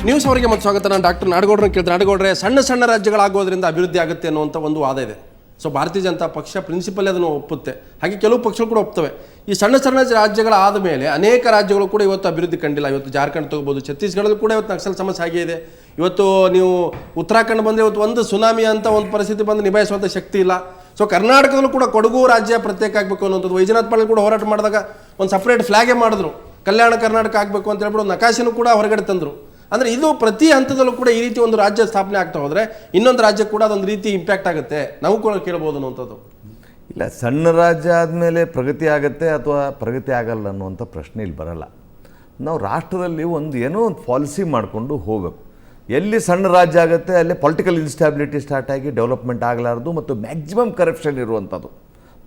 News ಅವರಿಗೆ ಮತ್ತು ಸ್ವಾಗತ. ನಾನು ಡಾಕ್ಟರ್ ನಾಡಗೌಡರನ್ನ ಕೇಳ್ತೀನಿ. ನಾಡಗೌಡ್ರೆ, ಸಣ್ಣ ಸಣ್ಣ ರಾಜ್ಯಗಳಾಗೋದ್ರಿಂದ ಅಭಿವೃದ್ಧಿ ಆಗುತ್ತೆ ಅನ್ನುವಂಥ ಒಂದು ವಾದ ಇದೆ. ಸೊ ಭಾರತೀಯ ಜನತಾ ಪಕ್ಷ ಪ್ರಿನ್ಸಿಪಲ್ ಅದನ್ನು ಒಪ್ಪುತ್ತೆ, ಹಾಗೆ ಕೆಲವು ಪಕ್ಷಗಳು ಕೂಡ ಒಪ್ತವೆ. ಈ ಸಣ್ಣ ಸಣ್ಣ ರಾಜ್ಯಗಳಾದ ಮೇಲೆ ಅನೇಕ ರಾಜ್ಯಗಳು ಕೂಡ ಇವತ್ತು ಅಭಿವೃದ್ಧಿ ಕಂಡಿಲ್ಲ. ಇವತ್ತು ಜಾರ್ಖಂಡ್ ತಗೋಬೋದು, ಛತ್ತೀಸ್ಗಢದಲ್ಲೂ ಕೂಡ ಇವತ್ತು ನಕ್ಸಲ್ ಸಮಸ್ಯೆ ಹಾಗೆ ಇದೆ. ಇವತ್ತು ನೀವು ಉತ್ತರಾಖಂಡ ಬಂದರೆ ಇವತ್ತು ಒಂದು ಸುನಾಮಿ ಅಂತ ಒಂದು ಪರಿಸ್ಥಿತಿ ಬಂದು ನಿಭಾಯಿಸುವಂಥ ಶಕ್ತಿ ಇಲ್ಲ. ಸೊ ಕರ್ನಾಟಕದಲ್ಲೂ ಕೂಡ ಕೊಡಗು ರಾಜ್ಯ ಪ್ರತ್ಯೇಕ ಆಗಬೇಕು ಅನ್ನೋಂಥದ್ದು ವೈಜನಾಥ್ ಪಾಟೀಲ್ ಕೂಡ ಹೋರಾಟ ಮಾಡಿದಾಗ ಒಂದು ಸಪ್ರೇಟ್ ಫ್ಲಾಗೇ ಮಾಡಿದ್ರು, ಕಲ್ಯಾಣ ಕರ್ನಾಟಕ ಆಗಬೇಕು ಅಂತ ಹೇಳ್ಬಿಟ್ಟು ಒಂದು ನಕಾಶೆನೂ ಕೂಡ ಹೊರಗಡೆ ತಂದರು. ಅಂದರೆ ಇದು ಪ್ರತಿ ಹಂತದಲ್ಲೂ ಕೂಡ ಈ ರೀತಿ ಒಂದು ರಾಜ್ಯ ಸ್ಥಾಪನೆ ಆಗ್ತಾ ಹೋದರೆ ಇನ್ನೊಂದು ರಾಜ್ಯ ಕೂಡ ಅದೊಂದು ರೀತಿ ಇಂಪ್ಯಾಕ್ಟ್ ಆಗುತ್ತೆ, ನಾವು ಕೂಡ ಕೇಳ್ಬೋದು ಅನ್ನುವಂಥದ್ದು. ಇಲ್ಲ, ಸಣ್ಣ ರಾಜ್ಯ ಆದಮೇಲೆ ಪ್ರಗತಿ ಆಗುತ್ತೆ ಅಥವಾ ಪ್ರಗತಿ ಆಗಲ್ಲ ಅನ್ನುವಂಥ ಪ್ರಶ್ನೆ ಇಲ್ಲಿ ಬರಲ್ಲ. ನಾವು ರಾಷ್ಟ್ರದಲ್ಲಿ ಏನೋ ಒಂದು ಪಾಲಿಸಿ ಮಾಡಿಕೊಂಡು ಹೋಗಬೇಕು. ಎಲ್ಲಿ ಸಣ್ಣ ರಾಜ್ಯ ಆಗುತ್ತೆ ಅಲ್ಲಿ ಪೊಲಿಟಿಕಲ್ ಇನ್ಸ್ಟಾಬಿಲಿಟಿ ಸ್ಟಾರ್ಟ್ ಆಗಿ ಡೆವಲಪ್ಮೆಂಟ್ ಆಗಲಾರ್ದು ಮತ್ತು ಮ್ಯಾಕ್ಸಿಮಮ್ ಕರಪ್ಷನ್ ಇರುವಂಥದ್ದು,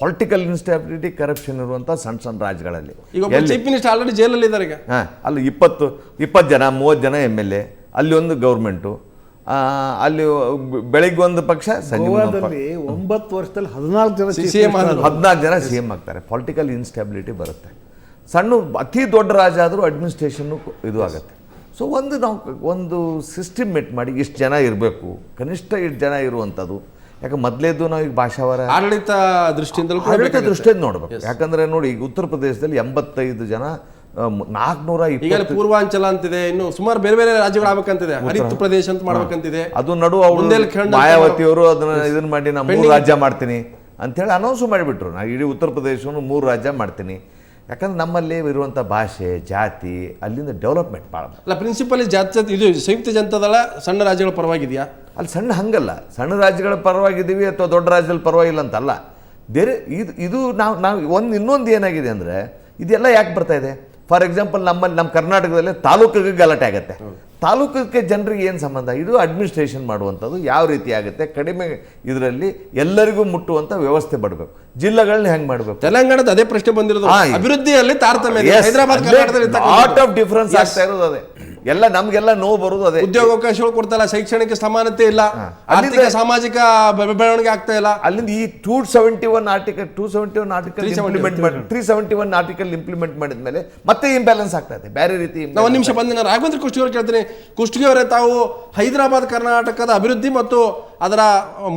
ಪೊಲಿಟಿಕಲ್ ಇನ್ಸ್ಟಾಬಿಲಿಟಿ ಕರಪ್ಷನ್ ಇರುವಂಥ ಸಣ್ಣ ಸಣ್ಣ ರಾಜ್ಯಗಳಲ್ಲಿ. ಈಗ ಚೀಫ್ ಮಿನಿಸ್ಟರ್ ಆಲ್ರೆಡಿ ಜೈಲಲ್ಲಿ ಇದ್ದಾರೆ. ಅಲ್ಲಿ 20 ಜನ 30 ಜನ MLA, ಅಲ್ಲಿ ಒಂದು ಗೌರ್ಮೆಂಟು, ಅಲ್ಲಿ ಬೆಳಿಗ್ಗೆ ಒಂದು ಪಕ್ಷ, ಸಂಜೆ 9 ವರ್ಷದಲ್ಲಿ 14 ಜನ CM ಆಗ್ತಾರೆ. ಪೊಲಿಟಿಕಲ್ ಇನ್ಸ್ಟಾಬಿಲಿಟಿ ಬರುತ್ತೆ. ಸಣ್ಣ ಅತಿ ದೊಡ್ಡ ರಾಜ್ಯ ಆದರೂ ಅಡ್ಮಿನಿಸ್ಟ್ರೇಷನ್ನು ಇದು ಆಗುತ್ತೆ. ಸೊ ಒಂದು ಸಿಸ್ಟಮ್ ಮೆಟ್ ಮಾಡಿ ಇಷ್ಟು ಜನ ಇರಬೇಕು, ಕನಿಷ್ಠ ಇಷ್ಟು ಜನ ಇರುವಂಥದ್ದು. ಯಾಕೆ ಮೊದಲೇದು ನಾವು ಈಗ ಭಾಷಾವಾರ ಆಡಳಿತ ದೃಷ್ಟಿಯಿಂದ ನೋಡ್ಬೇಕು. ಯಾಕಂದರೆ ನೋಡಿ, ಈಗ ಉತ್ತರ ಪ್ರದೇಶದಲ್ಲಿ 85 ಜನ 420 ಪೂರ್ವಾಂಚಲ ಅಂತಿದೆ, ಇನ್ನು ಸುಮಾರು ಬೇರೆ ಬೇರೆ ರಾಜ್ಯಗಳು ಆಗ್ಬೇಕಂತಿದೆ, ಹರಿತ ಪ್ರದೇಶ ಅಂತ ಮಾಡ್ಬೇಕಂತಿದೆ. ಅದು ನಡು ಮಾಯಾವತಿಯವರು ಇದನ್ನ ಮಾಡಿ ನಾನು 3 ರಾಜ್ಯ ಮಾಡ್ತೀನಿ ಅಂತೇಳಿ ಅನೌನ್ಸ್ ಮಾಡಿಬಿಟ್ರು. ನಾನು ಇಡೀ ಉತ್ತರ ಪ್ರದೇಶವನ್ನು 3 ರಾಜ್ಯ ಮಾಡ್ತೀನಿ. ಯಾಕಂದ್ರೆ ನಮ್ಮಲ್ಲಿ ಇರುವಂಥ ಭಾಷೆ, ಜಾತಿ, ಅಲ್ಲಿಂದ ಡೆವಲಪ್ಮೆಂಟ್ ಭಾಳ ಅಲ್ಲ. ಪ್ರಿನ್ಸಿಪಲ್ ಇದು ಸಂಯುಕ್ತ ಜನತಾದಳ ಸಣ್ಣ ರಾಜ್ಯಗಳ ಪರವಾಗಿದೆಯಾ? ಅಲ್ಲಿ ಹಂಗಲ್ಲ, ಸಣ್ಣ ರಾಜ್ಯಗಳ ಪರವಾಗಿದ್ದೀವಿ ಅಥವಾ ದೊಡ್ಡ ರಾಜ್ಯದಲ್ಲಿ ಪರವಾಗಿಲ್ಲ ಅಂತಲ್ಲ. ಬೇರೆ ಇದು ನಾವು ಇನ್ನೊಂದು ಏನಾಗಿದೆ ಅಂದರೆ, ಇದೆಲ್ಲ ಯಾಕೆ ಬರ್ತಾ ಇದೆ? ಫಾರ್ ಎಕ್ಸಾಂಪಲ್ ನಮ್ಮ ಕರ್ನಾಟಕದಲ್ಲಿ ತಾಲೂಕಿಗೆ ಗಲಾಟೆ ಆಗುತ್ತೆ. ತಾಲೂಕಕ್ಕೆ ಜನರಿಗೆ ಏನು ಸಂಬಂಧ? ಇದು ಅಡ್ಮಿನಿಸ್ಟ್ರೇಷನ್ ಮಾಡುವಂಥದ್ದು ಯಾವ ರೀತಿ ಆಗುತ್ತೆ, ಕಡಿಮೆ ಇದರಲ್ಲಿ ಎಲ್ಲರಿಗೂ ಮುಟ್ಟುವಂಥ ವ್ಯವಸ್ಥೆ ಮಾಡಬೇಕು. ಜಿಲ್ಲೆಗಳನ್ನ ಹೆಂಗೆ ಮಾಡಬೇಕು? ತೆಲಂಗಾಣದ ಅದೇ ಪ್ರಶ್ನೆ ಬಂದಿರೋದು, ಅಭಿವೃದ್ಧಿಯಲ್ಲಿ ತಾರತಮ್ಯ. ಹೈದರಾಬಾದ್ ಲಾಟ್ ಆಫ್ ಡಿಫರೆನ್ಸ್ ಆಗ್ತಾ ಇರೋದು ಅದೇ. ನಮಗೆಲ್ಲ ನೋವು ಬರೋದು ಅದೇ. ಉದ್ಯೋಗಾವಕಾಶಗಳು ಕೊಡ್ತಾ, ಶೈಕ್ಷಣಿಕ ಸಮಾನತೆ ಇಲ್ಲ, ಆರ್ಥಿಕ ಸಾಮಾಜಿಕ ಬೆಳವಣಿಗೆ ಆಗ್ತಾ ಇಲ್ಲ. ಅಲ್ಲಿಂದ ಈ 271 ಆರ್ಟಿಕಲ್ ಇಂಪ್ಲಿಮೆಂಟ್ ಮಾಡಿದ ಮೇಲೆ ಮತ್ತೆ ಇಂಬ್ಯಾಲೆನ್ಸ್ ಆಗ್ತಾ ಇದೆ ಬೇರೆ ರೀತಿ. ಒಂದು ನಿಮಿಷ ಬಂದು ನಾನು ರಾಘವೇಂದ್ರ ಕುಷ್ಟಗಿ ಅವರು ಕೇಳ್ತೀನಿ. ಕುಷ್ಟಗಿ ಅವರೇ, ತಾವು ಹೈದರಾಬಾದ್ ಕರ್ನಾಟಕದ ಅಭಿವೃದ್ಧಿ ಮತ್ತು ಅದರ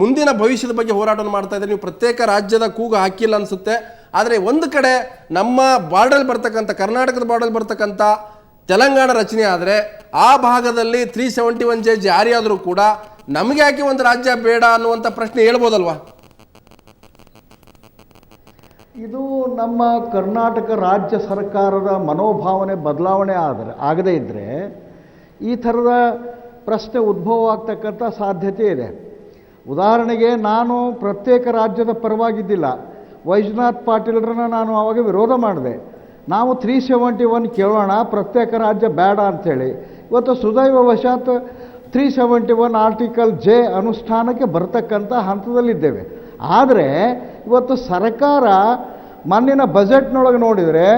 ಮುಂದಿನ ಭವಿಷ್ಯದ ಬಗ್ಗೆ ಹೋರಾಟವನ್ನು ಮಾಡ್ತಾ ಇದ್ದಾರೆ. ನೀವು ಪ್ರತ್ಯೇಕ ರಾಜ್ಯದ ಕೂಗು ಹಾಕಿಲ್ಲ ಅನ್ಸುತ್ತೆ. ಆದರೆ ಒಂದು ಕಡೆ ನಮ್ಮ ಬಾರ್ಡರ್ ಬರ್ತಕ್ಕಂಥ, ಕರ್ನಾಟಕದ ಬಾರ್ಡರ್ ಬರ್ತಕ್ಕಂಥ ತೆಲಂಗಾಣ ರಚನೆ ಆದರೆ ಆ ಭಾಗದಲ್ಲಿ 371J ಜಾರಿಯಾದರೂ ಕೂಡ ನಮಗೆ ಯಾಕೆ ಒಂದು ರಾಜ್ಯ ಬೇಡ ಅನ್ನುವಂಥ ಪ್ರಶ್ನೆ ಹೇಳ್ಬೋದಲ್ವಾ? ಇದು ನಮ್ಮ ಕರ್ನಾಟಕ ರಾಜ್ಯ ಸರ್ಕಾರದ ಮನೋಭಾವನೆ ಬದಲಾವಣೆ ಆಗದೇ ಇದ್ದರೆ ಈ ಥರದ ಪ್ರಶ್ನೆ ಉದ್ಭವ ಆಗ್ತಕ್ಕಂಥ ಸಾಧ್ಯತೆ ಇದೆ. ಉದಾಹರಣೆಗೆ, ನಾನು ಪ್ರತ್ಯೇಕ ರಾಜ್ಯದ ಪರವಾಗಿದ್ದಿಲ್ಲ. ವೈಜನಾಥ್ ಪಾಟೀಲ್ರನ್ನ ನಾನು ಆವಾಗ ವಿರೋಧ ಮಾಡಿದೆ. ನಾವು 371 ಕೇಳೋಣ, ಪ್ರತ್ಯೇಕ ರಾಜ್ಯ ಬೇಡ ಅಂಥೇಳಿ. ಇವತ್ತು ಸುದೈವವಶಾತ್ 371 ಆರ್ಟಿಕಲ್ J ಅನುಷ್ಠಾನಕ್ಕೆ ಬರ್ತಕ್ಕಂಥ ಹಂತದಲ್ಲಿದ್ದೇವೆ. ಆದರೆ ಇವತ್ತು ಸರ್ಕಾರ ಮಣ್ಣಿನ ಬಜೆಟ್ನೊಳಗೆ ನೋಡಿದರೆ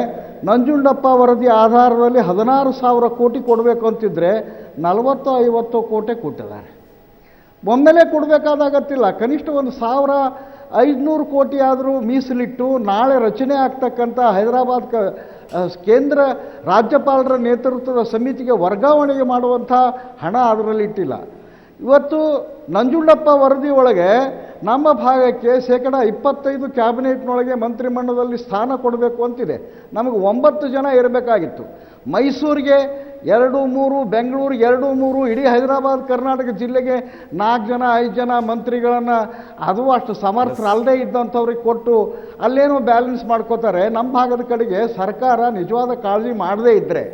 ನಂಜುಂಡಪ್ಪ ವರದಿ ಆಧಾರದಲ್ಲಿ 16,000 ಕೋಟಿ ಕೊಡಬೇಕು ಅಂತಿದ್ರೆ 40-50 ಕೋಟಿ ಕೊಟ್ಟಿದ್ದಾರೆ. ಒಮ್ಮೆಲೆ ಕೊಡಬೇಕಾದಾಗತ್ತಿಲ್ಲ, ಕನಿಷ್ಠ 1,500 ಕೋಟಿ ಆದರೂ ಮೀಸಲಿಟ್ಟು ನಾಳೆ ರಚನೆ ಆಗ್ತಕ್ಕಂಥ ಹೈದರಾಬಾದ್ ಕೇಂದ್ರ ರಾಜ್ಯಪಾಲರ ನೇತೃತ್ವದ ಸಮಿತಿಗೆ ವರ್ಗಾವಣೆಗೆ ಮಾಡುವಂಥ ಹಣ ಅದರಲ್ಲಿ ಇಟ್ಟಿಲ್ಲ. ಇವತ್ತು ನಂಜುಂಡಪ್ಪ ವರದಿ ಒಳಗೆ ನಮ್ಮ ಭಾಗಕ್ಕೆ 25% ಕ್ಯಾಬಿನೆಟ್ನೊಳಗೆ ಮಂತ್ರಿಮಂಡಲದಲ್ಲಿ ಸ್ಥಾನ ಕೊಡಬೇಕು ಅಂತಿದೆ. ನಮಗೆ 9 ಜನ ಇರಬೇಕಾಗಿತ್ತು. ಮೈಸೂರಿಗೆ 2-3, ಬೆಂಗಳೂರಿಗೆ 2-3, ಇಡೀ ಹೈದರಾಬಾದ್ ಕರ್ನಾಟಕ ಜಿಲ್ಲೆಗೆ 4 ಜನ 5 ಜನ ಮಂತ್ರಿಗಳನ್ನು ಅದು ಅಷ್ಟು ಸಮರ್ಥರಲ್ಲದೆ ಇದ್ದಂಥವ್ರಿಗೆ ಕೊಟ್ಟು ಅಲ್ಲೇನೋ ಬ್ಯಾಲೆನ್ಸ್ ಮಾಡ್ಕೋತಾರೆ. ನಮ್ಮ ಭಾಗದ ಕಡೆಗೆ ಸರ್ಕಾರ ನಿಜವಾದ ಕಾಳಜಿ ಮಾಡದೇ ಇದ್ದರೆ,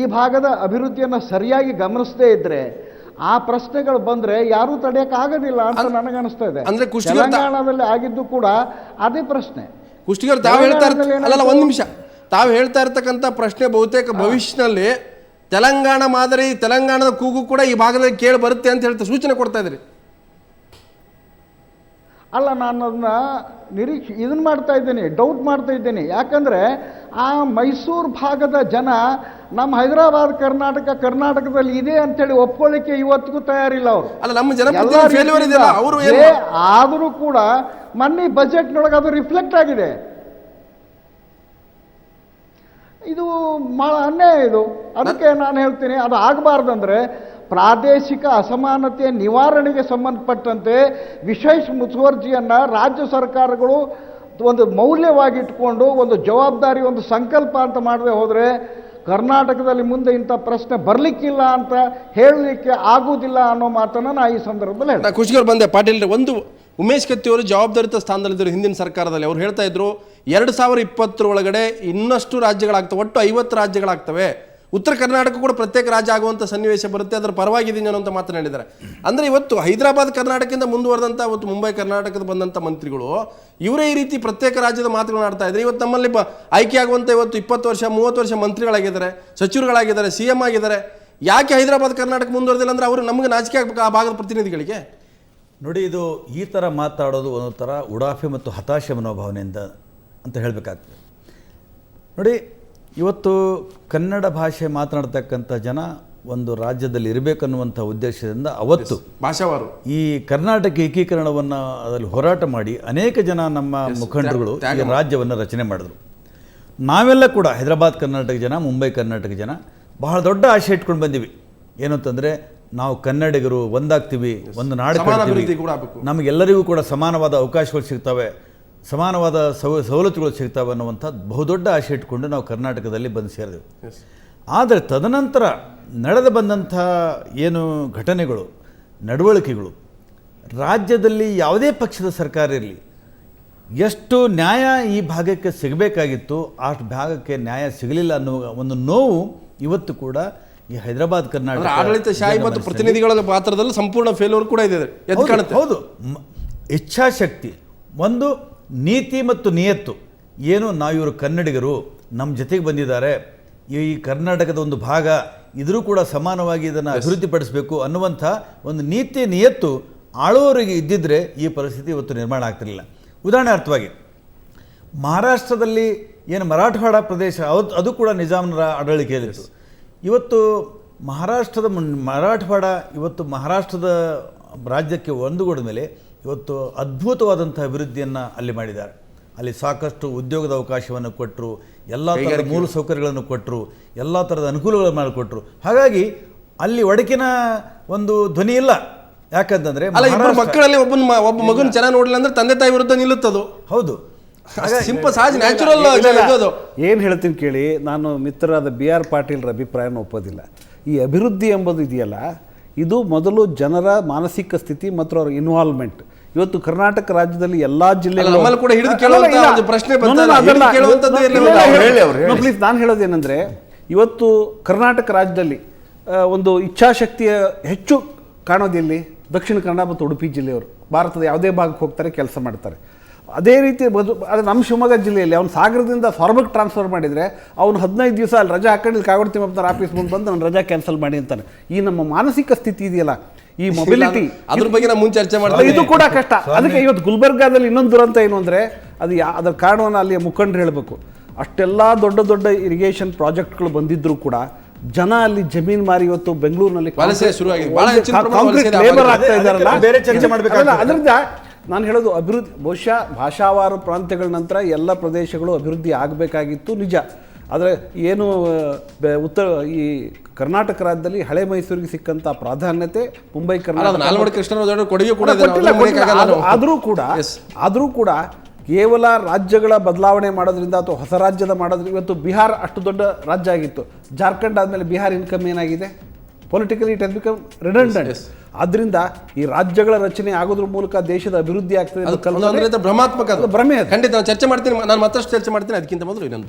ಈ ಭಾಗದ ಅಭಿವೃದ್ಧಿಯನ್ನು ಸರಿಯಾಗಿ ಗಮನಿಸದೇ ಇದ್ದರೆ ಆ ಪ್ರಶ್ನೆಗಳು ಬಂದರೆ ಯಾರೂ ತಡೆಯೋಕ್ಕಾಗೋದಿಲ್ಲ ಅಂತ ನನಗನ್ನಿಸ್ತಾ ಇದೆ. ಅಂದರೆ ತೆಲಂಗಾಣದಲ್ಲಿ ಆಗಿದ್ದು ಕೂಡ ಅದೇ ಪ್ರಶ್ನೆ. ಕುಷ್ಟಗಿ ಅವರು ತಾವು ಹೇಳ್ತಾ ಅಲ್ಲ, ಒಂದು ನಿಮಿಷ, ತಾವು ಹೇಳ್ತಾ ಇರ್ತಕ್ಕಂಥ ಪ್ರಶ್ನೆ ಬಹುತೇಕ ಭವಿಷ್ಯದಲ್ಲಿ ತೆಲಂಗಾಣ ಮಾದರಿ, ತೆಲಂಗಾಣದ ಕೂಗು ಕೂಡ ಈ ಭಾಗದಲ್ಲಿ ಕೇಳಿ ಬರುತ್ತೆ ಅಂತ ಹೇಳ್ತಾ ಸೂಚನೆ ಕೊಡ್ತಾ ಇದ್ರಿ. ಅಲ್ಲ, ನಾನು ಅದನ್ನ ಇದನ್ನು ಮಾಡ್ತಾ ಇದ್ದೀನಿ, ಡೌಟ್ ಮಾಡ್ತಾ ಇದ್ದೀನಿ. ಯಾಕಂದರೆ ಆ ಮೈಸೂರು ಭಾಗದ ಜನ ನಮ್ಮ ಹೈದರಾಬಾದ್ ಕರ್ನಾಟಕದಲ್ಲಿ ಇದೆ ಅಂತೇಳಿ ಒಪ್ಕೊಳ್ಳಿಕ್ಕೆ ಇವತ್ತಿಗೂ ತಯಾರಿಲ್ಲ ಅವರು. ಅಲ್ಲ, ನಮ್ಮ ಜನಪ್ರತಿನಿಧಿ ಆದರೂ ಕೂಡ ಮೊನ್ನೆ ಬಜೆಟ್ನೊಳಗೆ ಅದು ರಿಫ್ಲೆಕ್ಟ್ ಆಗಿದೆ. ಇದು ಭಾಳ ಅನ್ಯಾಯ ಇದು. ಅದಕ್ಕೆ ನಾನು ಹೇಳ್ತೀನಿ, ಅದು ಆಗಬಾರ್ದಂದ್ರೆ ಪ್ರಾದೇಶಿಕ ಅಸಮಾನತೆಯ ನಿವಾರಣೆಗೆ ಸಂಬಂಧಪಟ್ಟಂತೆ ವಿಶೇಷ ಮುತುವರ್ಜಿಯನ್ನು ರಾಜ್ಯ ಸರ್ಕಾರಗಳು ಒಂದು ಮೌಲ್ಯವಾಗಿ ಇಟ್ಕೊಂಡು ಒಂದು ಜವಾಬ್ದಾರಿ, ಒಂದು ಸಂಕಲ್ಪ ಅಂತ ಮಾಡದೆ ಹೋದರೆ ಕರ್ನಾಟಕದಲ್ಲಿ ಮುಂದೆ ಇಂಥ ಪ್ರಶ್ನೆ ಬರಲಿಕ್ಕಿಲ್ಲ ಅಂತ ಹೇಳಲಿಕ್ಕೆ ಆಗುವುದಿಲ್ಲ ಅನ್ನೋ ಮಾತನ್ನು ನಾನು ಈ ಸಂದರ್ಭದಲ್ಲಿ ಹೇಳ್ತೀನಿ. ನಾನು ಖುಷಿಗೆ ಬಂದೆ ಪಾಟೀಲ್. ಒಂದು ಉಮೇಶ್ ಕತ್ತಿ ಅವರು ಜವಾಬ್ದಾರಿತ ಸ್ಥಾನದಲ್ಲಿದ್ದರು ಹಿಂದಿನ ಸರ್ಕಾರದಲ್ಲಿ. ಅವ್ರು ಹೇಳ್ತಾ ಇದ್ರು 2020 ಒಳಗಡೆ ಇನ್ನಷ್ಟು ರಾಜ್ಯಗಳಾಗ್ತವೆ, ಒಟ್ಟು 50 ರಾಜ್ಯಗಳಾಗ್ತವೆ, ಉತ್ತರ ಕರ್ನಾಟಕ ಕೂಡ ಪ್ರತ್ಯೇಕ ರಾಜ್ಯ ಆಗುವಂಥ ಸನ್ನಿವೇಶ ಬರುತ್ತೆ, ಅದರ ಪರವಾಗಿದ್ದೀನಿ ಅನ್ನೋ ಮಾತನಾಡಿದ್ದಾರೆ. ಅಂದರೆ ಇವತ್ತು ಹೈದರಾಬಾದ್ ಕರ್ನಾಟಕದಿಂದ ಮುಂದುವರೆದಂಥ ಇವತ್ತು ಮುಂಬೈ ಕರ್ನಾಟಕದ ಬಂದಂಥ ಮಂತ್ರಿಗಳು ಇವರೇ ಈ ರೀತಿ ಪ್ರತ್ಯೇಕ ರಾಜ್ಯದ ಮಾತುಗಳನ್ನ ಆಡ್ತಾ ಇದ್ದಾರೆ. ಇವತ್ತು ನಮ್ಮಲ್ಲಿ ಆಯ್ಕೆ ಆಗುವಂಥ ಇವತ್ತು 20 ವರ್ಷ 30 ವರ್ಷ ಮಂತ್ರಿಗಳಾಗಿದ್ದಾರೆ, ಸಚಿವರುಗಳಾಗಿದ್ದಾರೆ, CM ಆಗಿದ್ದಾರೆ. ಯಾಕೆ ಹೈದರಾಬಾದ್ ಕರ್ನಾಟಕ ಮುಂದುವರೆದಿಲ್ಲ ಅಂದರೆ ಅವರು ನಮಗೆ ನಾಚಿಕೆ ಆಗಬೇಕು ಆ ಭಾಗದ ಪ್ರತಿನಿಧಿಗಳಿಗೆ. ನೋಡಿ, ಇದು ಈ ಥರ ಮಾತಾಡೋದು ಒಂದು ಥರ ಉಡಾಫೆ ಮತ್ತು ಹತಾಶೆ ಮನೋಭಾವನೆಯಿಂದ ಅಂತ ಹೇಳಬೇಕಾಗ್ತದೆ. ನೋಡಿ, ಇವತ್ತು ಕನ್ನಡ ಭಾಷೆ ಮಾತನಾಡ್ತಕ್ಕಂಥ ಜನ ಒಂದು ರಾಜ್ಯದಲ್ಲಿ ಇರಬೇಕನ್ನುವಂಥ ಉದ್ದೇಶದಿಂದ ಅವತ್ತು ಭಾಷಾವಾರು ಈ ಕರ್ನಾಟಕ ಏಕೀಕರಣವನ್ನು ಅದರಲ್ಲಿ ಹೋರಾಟ ಮಾಡಿ ಅನೇಕ ಜನ ನಮ್ಮ ಮುಖಂಡರುಗಳು ಈ ರಾಜ್ಯವನ್ನು ರಚನೆ ಮಾಡಿದ್ರು. ನಾವೆಲ್ಲ ಕೂಡ ಹೈದರಾಬಾದ್ ಕರ್ನಾಟಕ ಜನ, ಮುಂಬೈ ಕರ್ನಾಟಕ ಜನ ಬಹಳ ದೊಡ್ಡ ಆಶೆ ಇಟ್ಕೊಂಡು ಬಂದೀವಿ. ಏನು ಅಂತಂದರೆ, ನಾವು ಕನ್ನಡಿಗರು ಒಂದಾಗ್ತೀವಿ, ಒಂದು ನಾಡು ಕಟ್ತೀವಿ, ನಮಗೆಲ್ಲರಿಗೂ ಕೂಡ ಸಮಾನವಾದ ಅವಕಾಶಗಳು ಸಿಗ್ತವೆ, ಸಮಾನವಾದ ಸವಲತ್ತುಗಳು ಸಿಗ್ತವೆ ಅನ್ನುವಂಥ ಬಹುದೊಡ್ಡ ಆಶೆ ಇಟ್ಕೊಂಡು ನಾವು ಕರ್ನಾಟಕದಲ್ಲಿ ಬಂದು ಸೇರಿದೆವು. ಆದರೆ ತದನಂತರ ನಡೆದು ಬಂದಂಥ ಏನು ಘಟನೆಗಳು, ನಡವಳಿಕೆಗಳು, ರಾಜ್ಯದಲ್ಲಿ ಯಾವುದೇ ಪಕ್ಷದ ಸರ್ಕಾರ ಇರಲಿ, ಎಷ್ಟು ನ್ಯಾಯ ಈ ಭಾಗಕ್ಕೆ ಸಿಗಬೇಕಾಗಿತ್ತು ಅಷ್ಟು ಭಾಗಕ್ಕೆ ನ್ಯಾಯ ಸಿಗಲಿಲ್ಲ ಅನ್ನುವ ಒಂದು ನೋವು ಇವತ್ತು ಕೂಡ ಈ ಹೈದರಾಬಾದ್ ಕರ್ನಾಟಕ ಆಡಳಿತಶಾಹಿ ಮತ್ತು ಪ್ರತಿನಿಧಿಗಳ ಪಾತ್ರದಲ್ಲಿ ಸಂಪೂರ್ಣ ಫೇಲ್ಯೂರ್ ಕೂಡ ಇದೆ. ಹೌದು, ಇಚ್ಛಾಶಕ್ತಿ, ಒಂದು ನೀತಿ ಮತ್ತು ನಿಯತ್ತು, ಏನು ನಾವು ಇವರು ಕನ್ನಡಿಗರು, ನಮ್ಮ ಜೊತೆಗೆ ಬಂದಿದ್ದಾರೆ, ಈ ಕರ್ನಾಟಕದ ಒಂದು ಭಾಗ, ಇದ್ರೂ ಕೂಡ ಸಮಾನವಾಗಿ ಇದನ್ನು ಅಭಿವೃದ್ಧಿಪಡಿಸಬೇಕು ಅನ್ನುವಂಥ ಒಂದು ನೀತಿ ನಿಯತ್ತು ಆಳುವವರಿಗೆ ಇದ್ದಿದ್ದರೆ ಈ ಪರಿಸ್ಥಿತಿ ಇವತ್ತು ನಿರ್ಮಾಣ ಆಗ್ತಿರಲಿಲ್ಲ. ಉದಾಹರಣಾರ್ಥವಾಗಿ ಮಹಾರಾಷ್ಟ್ರದಲ್ಲಿ ಏನು ಮರಾಠವಾಡ ಪ್ರದೇಶ ಅದು ಕೂಡ ನಿಜಾಮರ ಆಡಳಿಕೆಯಲ್ಲಿತ್ತು. ಇವತ್ತು ಮರಾಠವಾಡ ಇವತ್ತು ಮಹಾರಾಷ್ಟ್ರದ ರಾಜ್ಯಕ್ಕೆ ಒಂದುಗೂಡ ಮೇಲೆ ಇವತ್ತು ಅದ್ಭುತವಾದಂಥ ಅಭಿವೃದ್ಧಿಯನ್ನು ಅಲ್ಲಿ ಮಾಡಿದ್ದಾರೆ. ಅಲ್ಲಿ ಸಾಕಷ್ಟು ಉದ್ಯೋಗದ ಅವಕಾಶವನ್ನು ಕೊಟ್ಟರು, ಎಲ್ಲ ಥರದ ಮೂಲ ಸೌಕರ್ಯಗಳನ್ನು ಕೊಟ್ಟರು, ಎಲ್ಲ ಥರದ ಅನುಕೂಲಗಳನ್ನು ಮಾಡಿಕೊಟ್ರು. ಹಾಗಾಗಿ ಅಲ್ಲಿ ಒಡಕಿನ ಒಂದು ಧ್ವನಿ ಇಲ್ಲ. ಯಾಕಂತಂದರೆ ಮಕ್ಕಳಲ್ಲಿ ಒಬ್ಬ ಮಗನ ಚೆನ್ನಾಗಿ ನೋಡಲಿಲ್ಲ ಅಂದ್ರೆ ತಂದೆ ತಾಯಿ ವಿರುದ್ಧ ನಿಲ್ಲುತ್ತದು. ಹೌದು, ಸಿಂಪಲ್ ಸಹಜ ನ್ಯಾಚುರಲ್. ಏನು ಹೇಳ್ತೀನಿ ಕೇಳಿ, ನಾನು ಮಿತ್ರರಾದ BR ಪಾಟೀಲ್ರ ಅಭಿಪ್ರಾಯನ ಒಪ್ಪೋದಿಲ್ಲ. ಈ ಅಭಿವೃದ್ಧಿ ಎಂಬುದು ಇದೆಯಲ್ಲ, ಇದು ಮೊದಲು ಜನರ ಮಾನಸಿಕ ಸ್ಥಿತಿ ಮತ್ತು ಅವರ ಇನ್ವಾಲ್ವ್ಮೆಂಟ್. ಇವತ್ತು ಕರ್ನಾಟಕ ರಾಜ್ಯದಲ್ಲಿ ಎಲ್ಲಾ ಜಿಲ್ಲೆಗಳು ಪ್ಲೀಸ್ ನಾನು ಹೇಳೋದೇನೆಂದರೆ, ಇವತ್ತು ಕರ್ನಾಟಕ ರಾಜ್ಯದಲ್ಲಿ ಒಂದು ಇಚ್ಛಾಶಕ್ತಿಯ ಹೆಚ್ಚು ಕಾಣೋದಿಲ್ಲಿ ದಕ್ಷಿಣ ಕನ್ನಡ ಮತ್ತು ಉಡುಪಿ ಜಿಲ್ಲೆಯವರು. ಭಾರತದ ಯಾವುದೇ ಭಾಗಕ್ಕೆ ಹೋಗ್ತಾರೆ, ಕೆಲಸ ಮಾಡ್ತಾರೆ. ಅದೇ ರೀತಿ ಅದು ನಮ್ಮ ಶಿವಮೊಗ್ಗ ಜಿಲ್ಲೆಯಲ್ಲಿ ಅವ್ನು ಸಾಗರದಿಂದ ಸ್ವರ್ಗಕ್ಕೆ ಟ್ರಾನ್ಸ್ಫರ್ ಮಾಡಿದರೆ ಅವನು 15 ದಿವಸ ಅಲ್ಲಿ ರಜಾ ಹಾಕೊಂಡಿದ್ದು ಕಾಗೋಡು ತಿಮ್ಮಪ್ಪನವ್ರ ಆಫೀಸ್ ಮುಂದೆ ಬಂದು ನಾನು ರಜಾ ಕ್ಯಾನ್ಸಲ್ ಮಾಡಿ ಅಂತಾನೆ. ಈ ನಮ್ಮ ಮಾನಸಿಕ ಸ್ಥಿತಿ ಇದೆಯಲ್ಲ, ಈ ಮೊಬಿಲಿಟಿ, ಅದ್ರ ಬಗ್ಗೆ ನಾವು ಮುಂಚೆ ಚರ್ಚೆ ಮಾಡ್ತೀವಿ. ಇದು ಕೂಡ ಕಷ್ಟ. ಅದಕ್ಕೆ ಇವತ್ತು ಗುಲ್ಬರ್ಗಾದಲ್ಲಿ ಇನ್ನೊಂದು ದುರಂತ ಏನು ಅಂದರೆ, ಅದರ ಕಾರಣವನ್ನು ಅಲ್ಲಿಯ ಮುಖಂಡರು ಹೇಳಬೇಕು. ಅಷ್ಟೆಲ್ಲ ದೊಡ್ಡ ದೊಡ್ಡ ಇರಿಗೇಷನ್ ಪ್ರಾಜೆಕ್ಟ್ಗಳು ಬಂದಿದ್ದರೂ ಕೂಡ ಜನ ಅಲ್ಲಿ ಜಮೀನು ಮಾರಿ ಇವತ್ತು ಬೆಂಗಳೂರಿನಲ್ಲಿ ಲೇಬರ್ ಆಗ್ತಾ ಇದ್ದಾರಲ್ಲ. ಅದರಿಂದ ನಾನು ಹೇಳೋದು ಅಭಿವೃದ್ಧಿ ಬಹುಶಃ ಭಾಷಾವಾರು ಪ್ರಾಂತ್ಯಗಳ ನಂತರ ಎಲ್ಲ ಪ್ರದೇಶಗಳು ಅಭಿವೃದ್ಧಿ ಆಗಬೇಕಾಗಿತ್ತು, ನಿಜ. ಆದರೆ ಏನು ಈ ಕರ್ನಾಟಕ ರಾಜ್ಯದಲ್ಲಿ ಹಳೆ ಮೈಸೂರಿಗೆ ಸಿಕ್ಕಂಥ ಪ್ರಾಧಾನ್ಯತೆ ಮುಂಬೈ ಕರ್ನಾಟಕ ಆದರೂ ಕೂಡ ಕೇವಲ ರಾಜ್ಯಗಳ ಬದಲಾವಣೆ ಮಾಡೋದ್ರಿಂದ ಅಥವಾ ಹೊಸ ರಾಜ್ಯದ ಮಾಡೋದ್ರಿಂದ ಇವತ್ತು ಬಿಹಾರ ಅಷ್ಟು ದೊಡ್ಡ ರಾಜ್ಯ ಆಗಿತ್ತು. ಜಾರ್ಖಂಡ್ ಆದಮೇಲೆ ಬಿಹಾರ ಇನ್ಕಮ್ ಏನಾಗಿದೆ? Politically it has become redundant. ಆದ್ದರಿಂದ ಈ ರಾಜ್ಯಗಳ ರಚನೆ ಆಗೋದ್ರ ಮೂಲಕ ದೇಶದ ಅಭಿವೃದ್ಧಿ ಆಗ್ತದೆ. ಭ್ರಮಾತ್ಮಕ ಭ್ರಮೆ. ಖಂಡಿತ ಚರ್ಚೆ ಮಾಡ್ತೀನಿ, ನಾನು ಮತ್ತಷ್ಟು ಚರ್ಚೆ ಮಾಡ್ತೀನಿ. ಅದಕ್ಕಿಂತ ಮೊದಲು ಇನ್ನೊಂದು